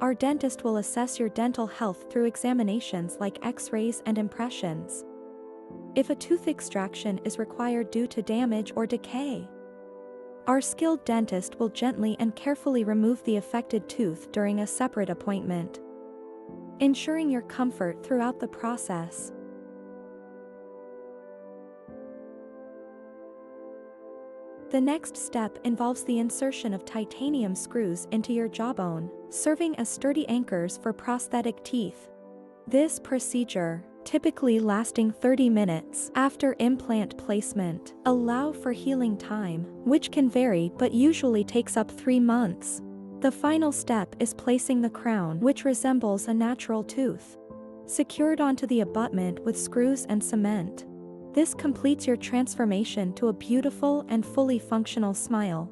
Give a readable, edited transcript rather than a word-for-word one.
our dentist will assess your dental health through examinations like X-rays and impressions. If a tooth extraction is required due to damage or decay, our skilled dentist will gently and carefully remove the affected tooth during a separate appointment, ensuring your comfort throughout the process. The next step involves the insertion of titanium screws into your jawbone, serving as sturdy anchors for prosthetic teeth. This procedure, typically lasting 30 minutes after implant placement, allows for healing time, which can vary but usually takes up 3 months. The final step is placing the crown, which resembles a natural tooth, secured onto the abutment with screws and cement. This completes your transformation to a beautiful and fully functional smile.